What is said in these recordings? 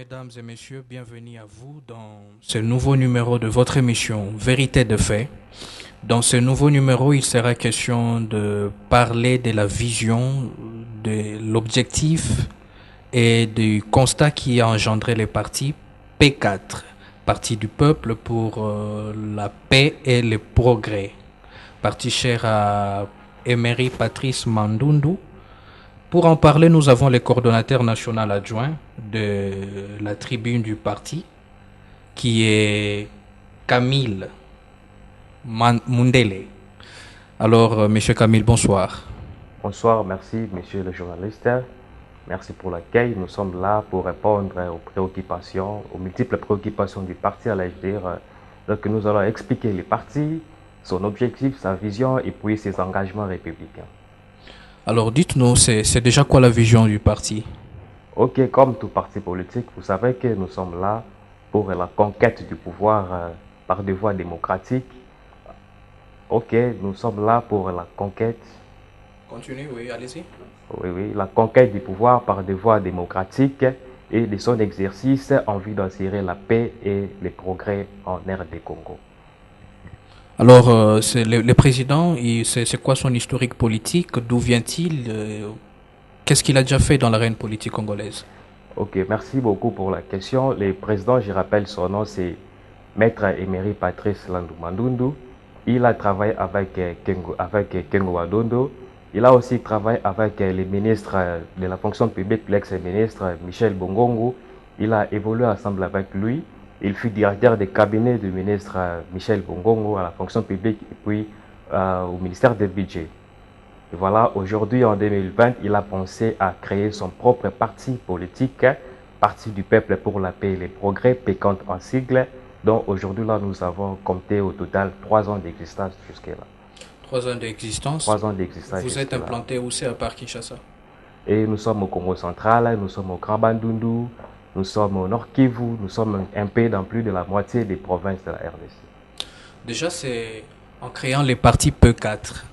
mesdames et messieurs, bienvenue à vous dans ce nouveau numéro de votre émission Vérité de fait. Dans ce nouveau numéro, il sera question de parler de la vision, de l'objectif et du constat qui a engendré les partis P4, Parti du peuple pour la paix et le progrès, parti cher à Emery Patrice Mandundu. Pour en parler, nous avons le coordonnateur national adjoint de la tribune du parti, qui est Camille Mundele. Alors, Monsieur Camille, bonsoir. Bonsoir, merci, monsieur le journaliste. Merci pour l'accueil. Nous sommes là pour répondre aux préoccupations, aux multiples préoccupations du parti, allais-je dire. Donc, nous allons expliquer les partis, son objectif, sa vision et puis ses engagements républicains. Alors, dites-nous, c'est déjà quoi la vision du parti? Ok, comme tout parti politique, vous savez que nous sommes là pour la conquête du pouvoir par des voies démocratiques. Ok, nous sommes là pour la conquête. Continuez, oui, allez-y. Oui, la conquête du pouvoir par des voies démocratiques et de son exercice en vue d'assurer la paix et les progrès en RD Congo. Alors, c'est le président, c'est quoi son historique politique? D'où vient-il? Qu'est-ce qu'il a déjà fait dans l'arène politique congolaise? Ok, merci beaucoup pour la question. Le président, je rappelle son nom, c'est Maître Emery Patrice Mandundu. Il a travaillé avec Kengo Adondo. Il a aussi travaillé avec le ministre de la fonction publique, l'ex-ministre Michel Bongongo. Il a évolué ensemble avec lui. Il fut directeur des cabinets du ministre Michel Bongongo à la fonction publique et puis au ministère des Budgets. Et voilà, aujourd'hui en 2020, il a pensé à créer son propre parti politique, Parti du peuple pour la paix et les progrès, P50 en sigle, dont aujourd'hui là nous avons compté au total 3 ans d'existence jusque-là. 3 ans d'existence. 3 ans d'existence. Vous êtes implanté aussi à part Kinshasa? Et nous sommes au Congo central, nous sommes au Grand Bandundu, nous sommes au Nord Kivu, nous sommes un peu dans plus de la moitié des provinces de la RDC. Déjà, c'est en créant les partis P4.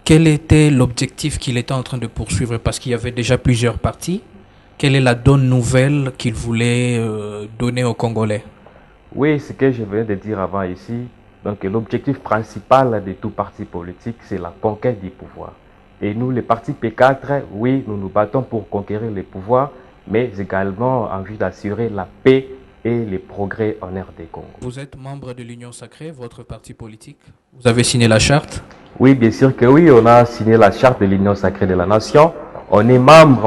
Quel était l'objectif qu'il était en train de poursuivre? Parce qu'il y avait déjà plusieurs partis. Quelle est la donne nouvelle qu'il voulait donner aux Congolais? Oui, ce que je venais de dire avant ici. Donc l'objectif principal de tout parti politique, c'est la conquête du pouvoir. Et nous, les partis P4, oui, nous nous battons pour conquérir le pouvoir, mais également en vue d'assurer la paix et les progrès en RD Congo. Vous êtes membre de l'Union Sacrée, votre parti politique? Vous avez signé la charte? Oui, bien sûr que oui, on a signé la charte de l'Union Sacrée de la Nation. On est membre,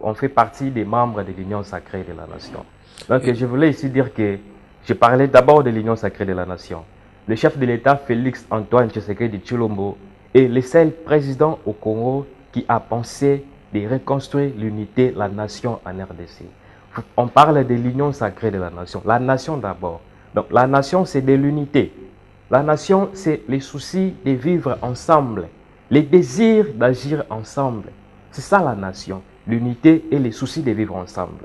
on fait partie des membres de l'Union Sacrée de la Nation. Donc je voulais ici dire que je parlais d'abord de l'Union Sacrée de la Nation. Le chef de l'État, Félix Antoine Tshisekedi Tshilombo, est le seul président au Congo qui a pensé de reconstruire l'unité, la nation en RDC. On parle de l'Union Sacrée de la Nation. La nation d'abord. Donc la nation, c'est de l'unité. La nation, c'est les soucis de vivre ensemble, les désirs d'agir ensemble. C'est ça la nation, l'unité et les soucis de vivre ensemble.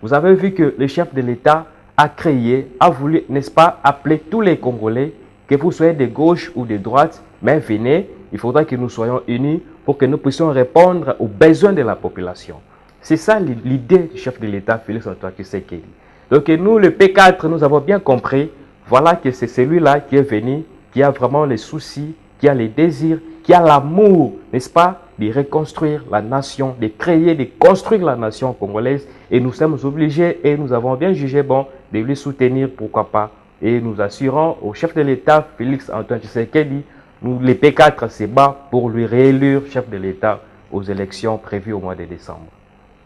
Vous avez vu que le chef de l'État a créé, a voulu, n'est-ce pas, appeler tous les Congolais, que vous soyez de gauche ou de droite, mais venez, il faudra que nous soyons unis pour que nous puissions répondre aux besoins de la population. C'est ça l'idée du chef de l'État, Félix Antoine Tshisekedi. Donc nous, le P4, nous avons bien compris, voilà que c'est celui-là qui est venu, qui a vraiment les soucis, qui a les désirs, qui a l'amour, n'est-ce pas, de reconstruire la nation, de créer, de construire la nation congolaise. Et nous sommes obligés et nous avons bien jugé bon de lui soutenir, pourquoi pas. Et nous assurons au chef de l'État, Félix Antoine Tshisekedi, nous, les P4 se battent pour lui réélire chef de l'État aux élections prévues au mois de décembre.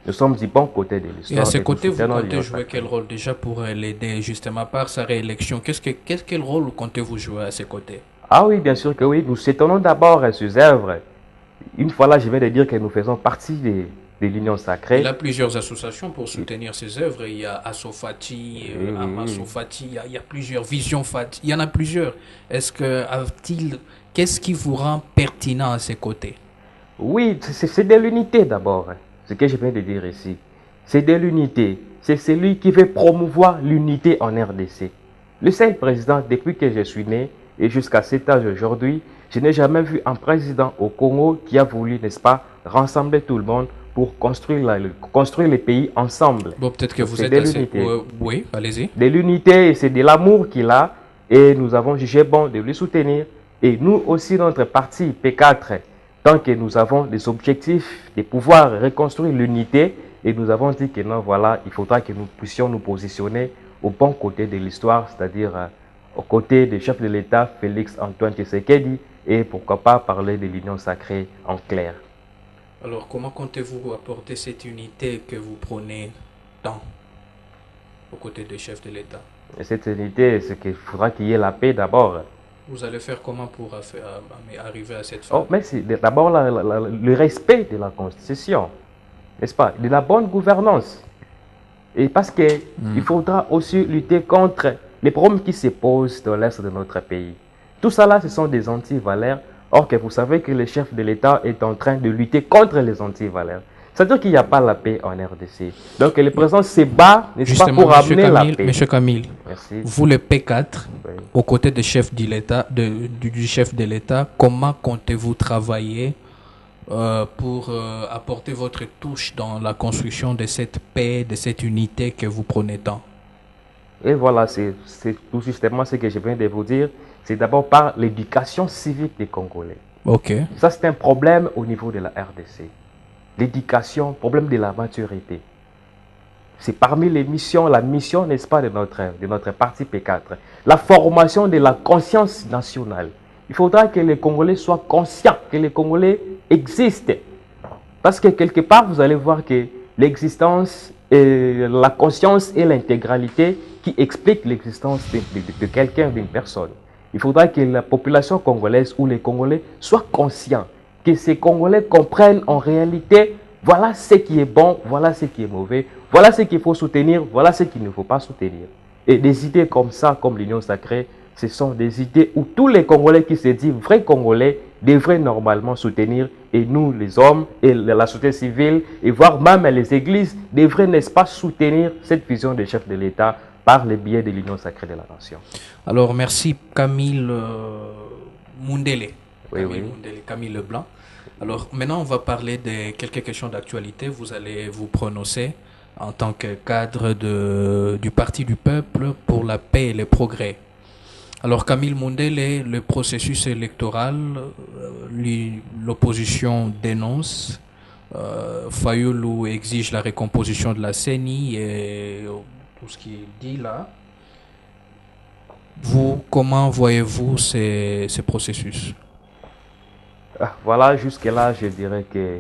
Nous sommes du bon côté de l'histoire. Et à ce côté, vous comptez jouer quel rôle déjà pour l'aider justement par sa réélection? Quel rôle comptez-vous jouer à ses côtés? Ah oui, bien sûr que oui. Nous soutenons d'abord ses œuvres. Une fois là, je vais de dire que nous faisons partie de l'Union Sacrée. Il y a plusieurs associations pour soutenir ses œuvres. Il y a Asofati, Amasofati, il y a plusieurs, Vision Fati, il y en a plusieurs. Qu'est-ce qui vous rend pertinent à ses côtés? Oui, c'est de l'unité d'abord, ce que je viens de dire ici. C'est de l'unité. C'est celui qui veut promouvoir l'unité en RDC. Le seul président, depuis que je suis né et jusqu'à cet âge aujourd'hui, je n'ai jamais vu un président au Congo qui a voulu, n'est-ce pas, rassembler tout le monde pour construire les pays ensemble. Bon, peut-être que vous C'est êtes de assez... l'unité. oui, allez-y. De l'unité, c'est de l'amour qu'il a et nous avons jugé bon de lui soutenir. Et nous aussi, notre parti P4, tant que nous avons des objectifs de pouvoir reconstruire l'unité, et nous avons dit que non, voilà, il faudra que nous puissions nous positionner au bon côté de l'histoire, c'est-à-dire aux côtés du chef de l'État, Félix Antoine Tshisekedi, et pourquoi pas parler de l'union sacrée en clair. Alors, comment comptez-vous apporter cette unité que vous prônez tant aux côtés du chef de l'État? Et cette unité, c'est qu'il faudra qu'il y ait la paix d'abord. Vous allez faire comment pour arriver à cette fin? Oh, mais c'est d'abord le respect de la Constitution, n'est-ce pas? De la bonne gouvernance. Et parce qu'il faudra aussi lutter contre les problèmes qui se posent dans l'est de notre pays. Tout ça là, ce sont des antivaleurs. Or que vous savez que le chef de l'État est en train de lutter contre les antivaleurs. C'est-à-dire qu'il n'y a pas la paix en RDC. Donc le président se bat, n'est-ce pas, pour amener la paix. Monsieur Camille, merci. Vous le P4, Oui. aux côtés du chef de l'État, du chef de l'État, comment comptez-vous travailler pour apporter votre touche dans la construction de cette paix, de cette unité que vous prenez tant? Et voilà, c'est tout justement ce que je viens de vous dire. C'est d'abord par l'éducation civique des Congolais. Ok. Ça, c'est un problème au niveau de la RDC. L'éducation, problème de la maturité. C'est parmi les missions, la mission, n'est-ce pas, de notre parti P4. La formation de la conscience nationale. Il faudra que les Congolais soient conscients, que les Congolais existent. Parce que quelque part, vous allez voir que l'existence, la conscience et l'intégralité qui expliquent l'existence de quelqu'un, d'une personne. Il faudra que la population congolaise ou les Congolais soient conscients, que ces Congolais comprennent en réalité, voilà ce qui est bon, voilà ce qui est mauvais, voilà ce qu'il faut soutenir, voilà ce qu'il ne faut pas soutenir. Et des idées comme ça, comme l'Union sacrée, ce sont des idées où tous les Congolais qui se disent vrais Congolais devraient normalement soutenir, et nous, les hommes, et la société civile, et voire même les églises, devraient, n'est-ce pas, soutenir cette vision des chefs de l'État par le biais de l'Union sacrée de la nation. Alors, merci Camille Mundele. Oui, Camille oui. Mundele, Camille Leblanc. Alors, maintenant, on va parler de quelques questions d'actualité. Vous allez vous prononcer en tant que cadre du Parti du Peuple pour la paix et le progrès. Alors, Camille Mundele, le processus électoral, l'opposition dénonce. Fayoulou exige la récomposition de la CENI et tout ce qu'il dit là. Vous, comment voyez-vous ces processus? Voilà, jusque-là, je dirais que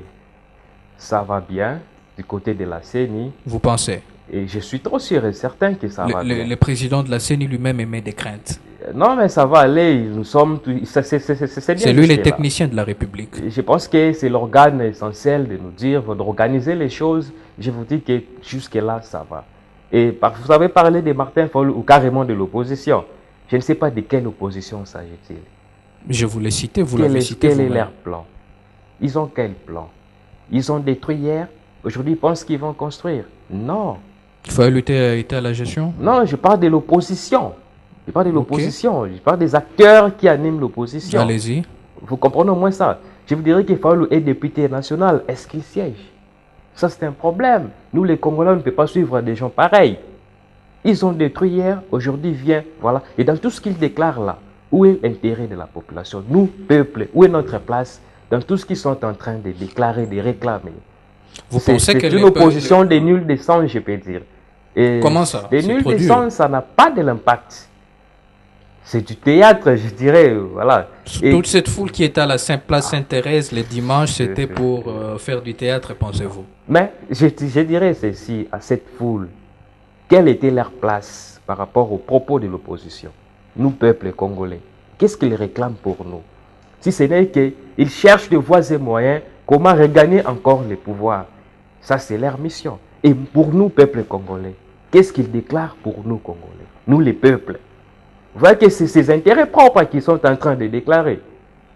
ça va bien du côté de la CENI. Vous pensez? Et je suis trop sûr et certain que ça va bien. Le président de la CENI lui-même émet des craintes. Non, mais ça va aller. Nous sommes. C'est bien. C'est lui le technicien de la République. Je pense que c'est l'organe essentiel de nous dire, d'organiser les choses. Je vous dis que jusque-là, ça va. Et vous avez parlé de Martin Fayulu ou carrément de l'opposition. Je ne sais pas de quelle opposition s'agit-il. Je vous l'ai cité, vous l'avez cité. Quel est leur plan? Ils ont quel plan? Ils ont détruit hier. Aujourd'hui, ils pensent qu'ils vont construire. Non. Fayulu était à la gestion? Non, je parle de l'opposition. Je parle de l'opposition. Je parle des acteurs qui animent l'opposition. Allez-y. Vous comprenez au moins ça? Je vous dirais que Fayulu est député national. Est-ce qu'il siège? Ça, c'est un problème. Nous, les Congolais, on ne peut pas suivre des gens pareils. Ils ont détruit hier, aujourd'hui vient, voilà. Et dans tout ce qu'ils déclarent là, où est l'intérêt de la population? Nous, peuple, où est notre place dans tout ce qu'ils sont en train de déclarer, de réclamer? Vous pensez que c'est une opposition des nuls des sens, je peux dire. Et comment ça? Les nuls des sens, ça n'a pas de l'impact. C'est du théâtre, je dirais, voilà. Toute cette foule qui était à la place Sainte-Thérèse les dimanches, c'était pour faire du théâtre, pensez-vous? Mais je dirais ceci à cette foule. Quelle était leur place par rapport aux propos de l'opposition? Nous, peuple congolais, qu'est-ce qu'ils réclament pour nous? Si ce n'est qu'ils cherchent de voies et moyens, comment regagner encore le pouvoir? Ça, c'est leur mission. Et pour nous, peuple congolais, qu'est-ce qu'ils déclarent pour nous, Congolais? Nous, les peuples. Vous voyez que c'est ses intérêts propres qu'ils sont en train de déclarer.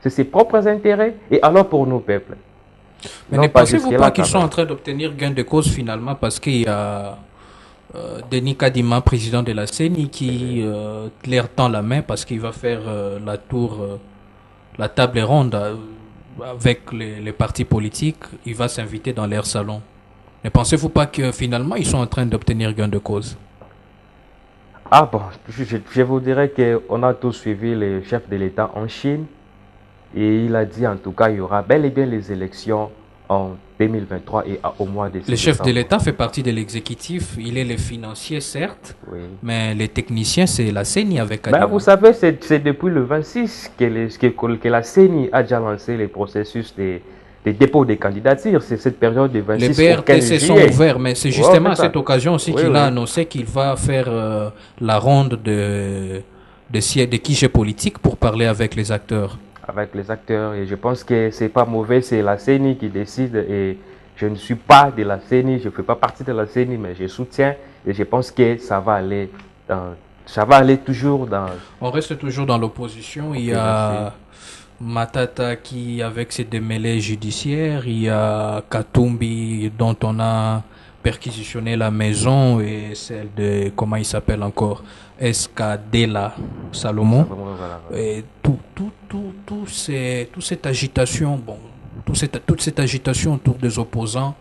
C'est ses propres intérêts. Et alors pour nous, peuple? Mais ne pensez-vous pas qu'ils sont en train d'obtenir gain de cause finalement parce qu'il y a Denis Kadima, président de la CENI, qui leur tend la main parce qu'il va faire la table ronde. avec les partis politiques, il va s'inviter dans leur salon. Ne pensez-vous pas que finalement, ils sont en train d'obtenir gain de cause? Ah bon, je vous dirais qu'on a tous suivi le chef de l'État en Chine et il a dit en tout cas il y aura bel et bien les élections en 2023 et au mois de Le chef de décembre. l'État fait partie de l'exécutif. Il est le financier, certes, Oui. mais les techniciens, c'est la CENI avec Ben, vous Kadima. savez, c'est depuis le 26 que la CENI a déjà lancé le processus de dépôt des candidatures. C'est cette période du Les 26 au 15 BRTC sont juillet. ouverts, mais c'est Ouais, on justement fait à cette ça. occasion aussi Oui, qu'il a oui. annoncé qu'il va faire la ronde de guichets politiques pour parler avec les acteurs. Avec les acteurs. Et je pense que c'est pas mauvais, c'est la CENI qui décide. Et je ne suis pas de la CENI, je ne fais pas partie de la CENI, mais je soutiens. Et je pense que ça va aller toujours dans. On reste toujours dans l'opposition. Il Ok, y merci. a Matata qui, avec ses démêlés judiciaires, il y a Katumbi dont on a perquisitionné la maison et celle de, comment il s'appelle encore, Escadela Ça Salomon. va, voilà, voilà. Et toute cette agitation, bon, toute cette agitation autour des opposants,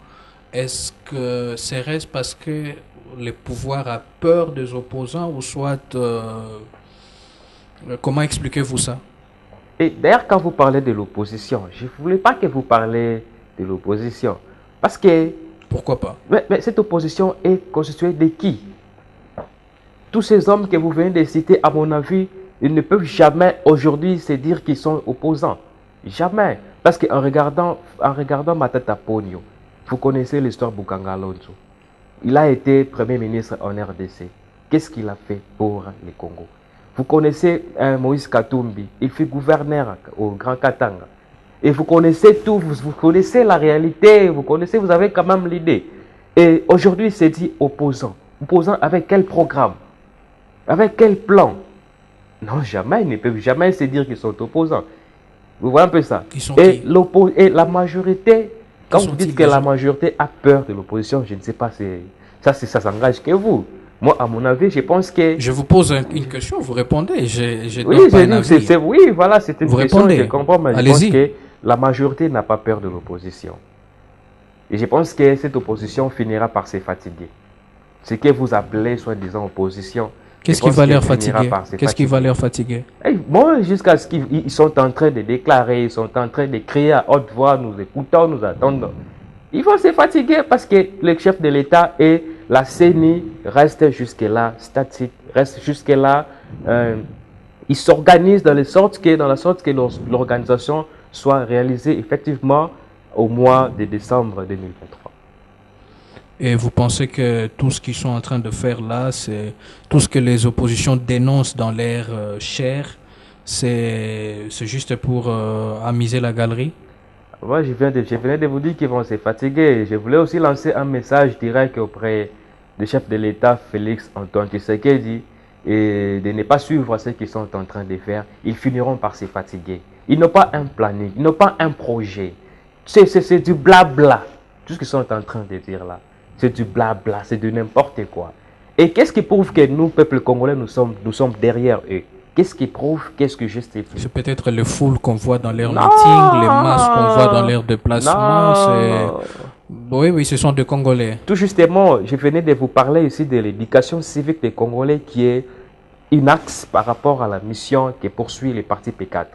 est-ce que serait-ce parce que le pouvoir a peur des opposants ou soit, comment expliquez-vous ça? Et d'ailleurs, quand vous parlez de l'opposition, je ne voulais pas que vous parliez de l'opposition. Parce que Pourquoi pas? mais cette opposition est constituée de qui? Tous ces hommes que vous venez de citer, à mon avis, ils ne peuvent jamais aujourd'hui se dire qu'ils sont opposants. Jamais. Parce en regardant Matata Ponyo, vous connaissez l'histoire Bukanga Alonso. Il a été Premier ministre en RDC. Qu'est-ce qu'il a fait pour le Congo? Vous connaissez Moïse Katumbi. Il fut gouverneur au Grand Katanga. Et vous connaissez tout, vous connaissez la réalité, vous avez quand même l'idée. Et aujourd'hui, c'est dit opposant. Opposant avec quel programme? Avec quel plan? Non, jamais, ils ne peuvent jamais se dire qu'ils sont opposants. Vous voyez un peu ça? Ils sont qui? Et la majorité, Qui quand vous sont-ils dites que la déjà? majorité a peur de l'opposition, je ne sais pas, ça s'engage que vous. Moi, à mon avis, je pense que. Je vous pose une question, vous répondez. Je Oui, donne pas j'ai un dit, avis. oui, voilà, c'est une Vous question, je répondez. comprends, mais je pense Allez-y. que la majorité n'a pas peur de l'opposition. Et je pense que cette opposition finira par se fatiguer. Ce que vous appelez soi-disant opposition, je Qu'est-ce qui pense va qu'elle leur finira fatiguer? par se Qu'est-ce qui va fatiguer. leur fatiguer? Et bon, jusqu'à ce qu'ils sont en train de déclarer, ils sont en train de crier à haute voix, nous écoutons, nous attendons. Ils vont se fatiguer parce que le chef de l'État et la CENI restent jusque-là statiques, restent jusque-là. Ils s'organisent dans la sorte que l'organisation soit réalisée effectivement au mois de décembre 2023. Et vous pensez que tout ce qu'ils sont en train de faire là, c'est tout ce que les oppositions dénoncent dans leur chair, c'est juste pour amuser la galerie? Moi, je venais de vous dire qu'ils vont se fatiguer. Je voulais aussi lancer un message direct auprès du chef de l'État, Félix Antoine Tshisekedi, et de ne pas suivre ce qu'ils sont en train de faire. Ils finiront par se fatiguer. Ils n'ont pas un planning, ils n'ont pas un projet. C'est du blabla. Tout ce qu'ils sont en train de dire là, c'est du blabla, c'est de n'importe quoi. Et qu'est-ce qui prouve que nous, peuple congolais, nous sommes derrière eux? Qu'est-ce qui prouve, qu'est-ce que justifie? C'est peut-être les foules qu'on voit dans leurs meetings, les masses qu'on voit dans Non, leurs déplacements. non. Oui, oui, ce sont des Congolais. Tout justement, je venais de vous parler ici de l'éducation civique des Congolais qui est une axe par rapport à la mission que poursuit le parti P4.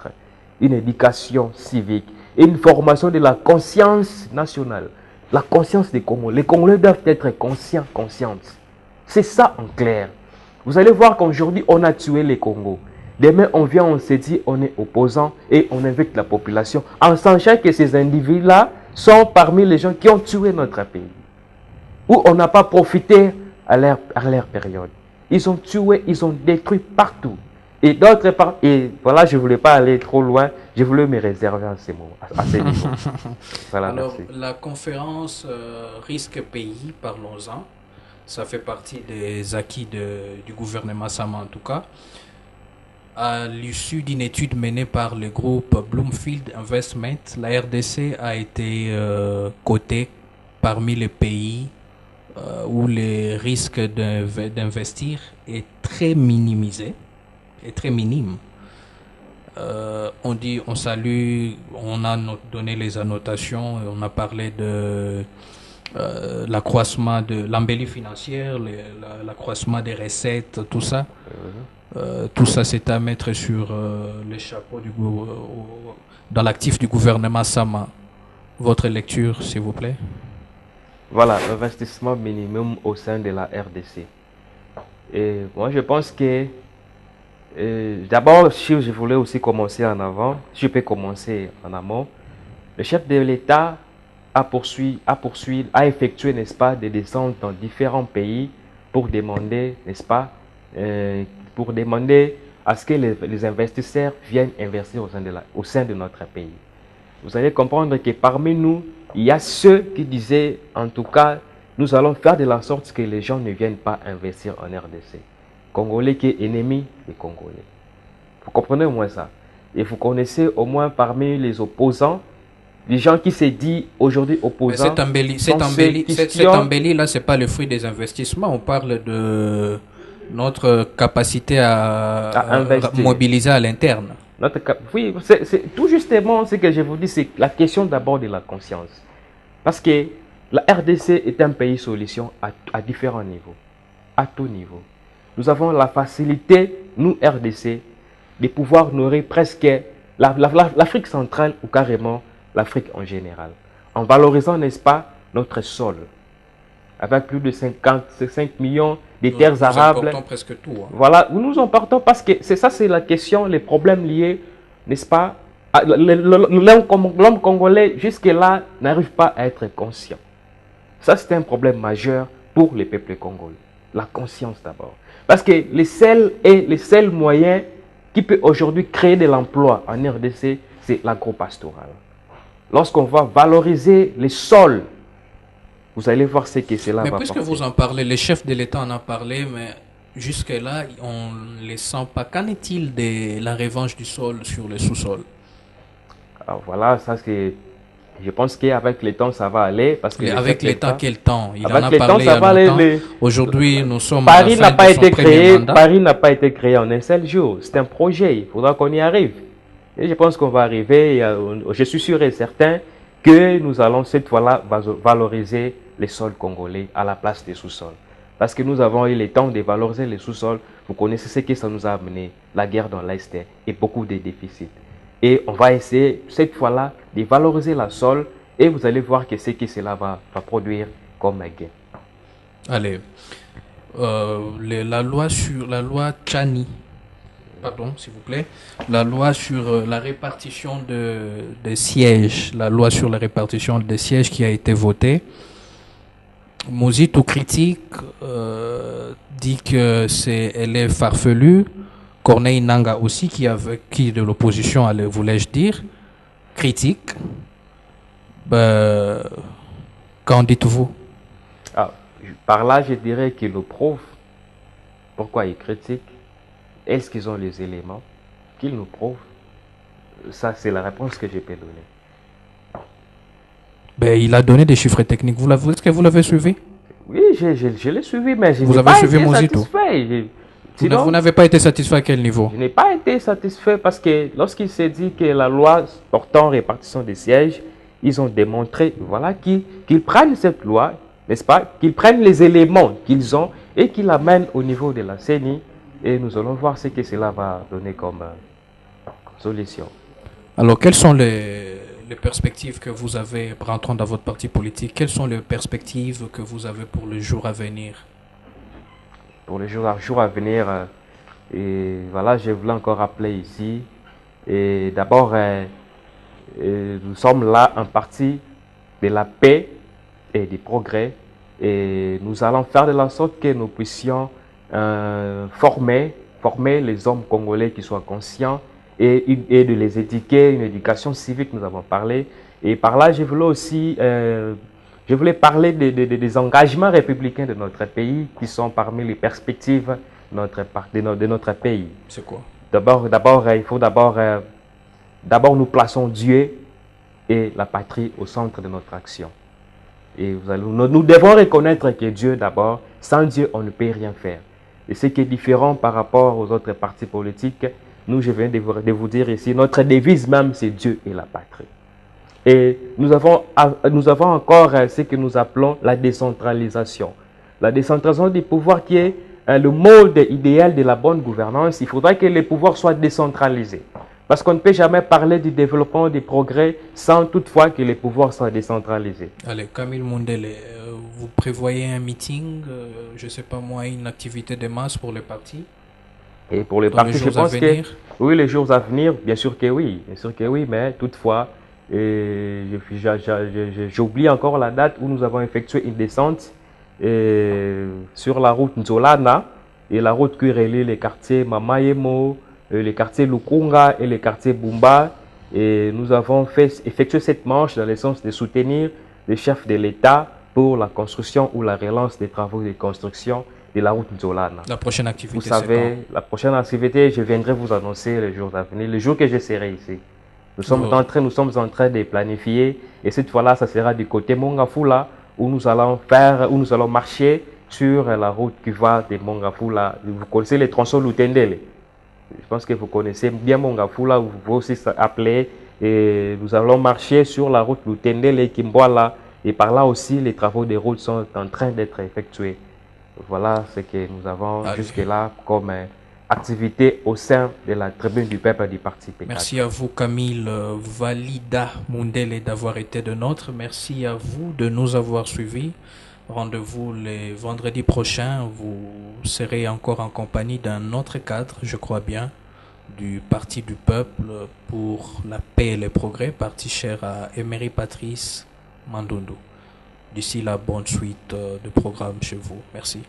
Une éducation civique, une formation de la conscience nationale, la conscience des Congolais. Les Congolais doivent être conscients, conscientes. C'est ça en clair. Vous allez voir qu'aujourd'hui, on a tué les Congos. Demain, on vient, on se dit, on est opposant et on invite la population en sachant que ces individus-là sont parmi les gens qui ont tué notre pays. Où on n'a pas profité à leur période. Ils ont tué, ils ont détruit partout. Et d'autre part, et voilà, je ne voulais pas aller trop loin, je voulais me réserver à ces mots, à ces niveaux. Voilà, Alors, merci. la conférence Risque Pays, parlons-en. Ça fait partie des acquis du gouvernement Sama en tout cas. À l'issue d'une étude menée par le groupe Bloomfield Investment, la RDC a été cotée parmi les pays où les risques d'investir est très minimisé, est très minime. On dit, on salue, on a donné les annotations, et on a parlé de l'accroissement de l'embellie financière, l'accroissement des recettes, tout ça. Tout ça, c'est à mettre sur les chapeaux dans l'actif du gouvernement Sama. Votre lecture, s'il vous plaît. Voilà, l'investissement minimum au sein de la RDC. Et moi, je pense que d'abord, si je voulais aussi commencer en avant, si je peux commencer en amont, le chef de l'État a effectué, n'est-ce pas, des descentes dans différents pays pour demander, n'est-ce pas, pour demander à ce que les investisseurs viennent investir au sein de notre pays. Vous allez comprendre que parmi nous, il y a ceux qui disaient, en tout cas, nous allons faire de la sorte que les gens ne viennent pas investir en RDC. Congolais qui est ennemi des Congolais. Vous comprenez au moins ça. Et vous connaissez au moins parmi les opposants, les gens qui se disent aujourd'hui opposants. Mais cette embellie là, c'est pas le fruit des investissements. On parle de notre capacité à mobiliser à l'interne. Oui, c'est tout justement ce que je vous dis, c'est la question d'abord de la conscience. Parce que la RDC est un pays solution à différents niveaux, à tout niveau. Nous avons la facilité, nous RDC, de pouvoir nourrir presque l'Afrique centrale ou carrément l'Afrique en général, en valorisant, n'est-ce pas, notre sol. Avec plus de 55 millions de terres arables. Nous emportons presque tout. Hein. Voilà, nous emportons parce que c'est ça, c'est la question, les problèmes liés, n'est-ce pas? L'homme congolais, jusque-là, n'arrive pas à être conscient. Ça, c'est un problème majeur pour les peuples congolais. La conscience d'abord. Parce que les seuls moyens qui peut aujourd'hui créer de l'emploi en RDC, c'est l'agro-pastoral. Lorsqu'on va valoriser les sols, vous allez voir ce que cela va apporter. Mais puisque vous en parlez, les chefs de l'État en ont parlé, mais jusque-là, on ne les sent pas. Qu'en est-il de la revanche du sol sur le sous-sol? Alors voilà, ça c'est... Je pense qu'avec le temps, ça va aller. Parce que avec le temps, quel temps? Il en a parlé il y a longtemps. Aujourd'hui, nous sommes Paris n'a pas été créé. Paris n'a pas été créé en un seul jour. C'est un projet. Il faudra qu'on y arrive. Et je pense qu'on va arriver. Je suis sûr et certain que nous allons cette fois-là valoriser les sols congolais à la place des sous-sols. Parce que nous avons eu le temps de valoriser les sous-sols. Vous connaissez ce que ça nous a amené. La guerre dans l'Est et beaucoup de déficits. Et on va essayer cette fois-là de valoriser la sol et vous allez voir que ce que cela va produire comme gain. Allez, la loi Tchani, pardon s'il vous plaît, la loi sur la répartition des sièges, la loi sur la répartition des sièges qui a été votée. Mozito critique, dit que elle est farfelue. Corneille Nanga aussi, qui est de l'opposition, voulais-je dire, critique. Qu'en dites-vous? Par là, je dirais qu'il le prouve. Pourquoi il critique? Est-ce qu'ils ont les éléments qu'ils nous prouvent? Ça, c'est la réponse que je peux donner. Il a donné des chiffres techniques. Est-ce que vous l'avez suivi? Oui, je l'ai suivi, mais je n'ai pas été satisfait. Sinon, vous n'avez pas été satisfait à quel niveau? Je n'ai pas été satisfait parce que lorsqu'il s'est dit que la loi portant répartition des sièges, ils ont démontré voilà, qu'ils prennent cette loi, n'est-ce pas, qu'ils prennent les éléments qu'ils ont et qu'ils l'amènent au niveau de la CENI et nous allons voir ce que cela va donner comme solution. Alors, quelles sont les perspectives que vous avez, rentrant dans votre parti politique, quelles sont les perspectives que vous avez pour le jour à venir? Pour les jours à venir, et voilà, je voulais encore rappeler ici, et d'abord, nous sommes là un parti de la paix et du progrès, et nous allons faire de la sorte que nous puissions former les hommes congolais qui soient conscients et de les éduquer, une éducation civique, nous avons parlé, et par là, je voulais aussi... je voulais parler des engagements républicains de notre pays qui sont parmi les perspectives de notre pays. C'est quoi? Il faut d'abord nous plaçons Dieu et la patrie au centre de notre action. Et nous devons reconnaître que Dieu d'abord, sans Dieu on ne peut rien faire. Et ce qui est différent par rapport aux autres partis politiques, nous, je viens de vous dire ici, notre devise même, c'est Dieu et la patrie. Et nous avons encore ce que nous appelons la décentralisation. La décentralisation des pouvoirs qui est le mode idéal de la bonne gouvernance. Il faudra que les pouvoirs soient décentralisés. Parce qu'on ne peut jamais parler du développement, du progrès, sans toutefois que les pouvoirs soient décentralisés. Allez, Camille Mundele, vous prévoyez un meeting, je ne sais pas moi, une activité de masse pour les partis? Et pour les partis, je pense que oui, les jours à venir, bien sûr que oui, mais toutefois, j'oublie encore la date où nous avons effectué une descente sur la route Nzolana et la route qui relie les quartiers Mamayemo, les quartiers Lukunga et les quartiers Bumba. Et nous avons effectué cette marche dans le sens de soutenir les chefs de l'État pour la construction ou la relance des travaux de construction de la route Nzolana. La prochaine activité, vous savez, la prochaine activité, je viendrai vous annoncer les jours à venir, le jour que je serai ici. Nous sommes en train de planifier et cette fois-là, ça sera du côté Mongafula où nous allons marcher sur la route qui va de Mongafula. Vous connaissez les tronçons Lutendele. Je pense que vous connaissez bien Mongafula, vous pouvez aussi appeler. Et nous allons marcher sur la route Lutendele et Kimboala. Et par là aussi, les travaux de route sont en train d'être effectués. Voilà ce que nous avons jusque-là comme activité au sein de la tribune du peuple du Parti P4. Merci à vous, Camille Valida Mundele, d'avoir été de nôtre. Merci à vous de nous avoir suivis. Rendez-vous les vendredis prochains. Vous serez encore en compagnie d'un autre cadre, je crois bien, du Parti du Peuple pour la paix et le progrès, parti cher à Emery Patrice Mandundu. D'ici là, bonne suite de programme chez vous. Merci.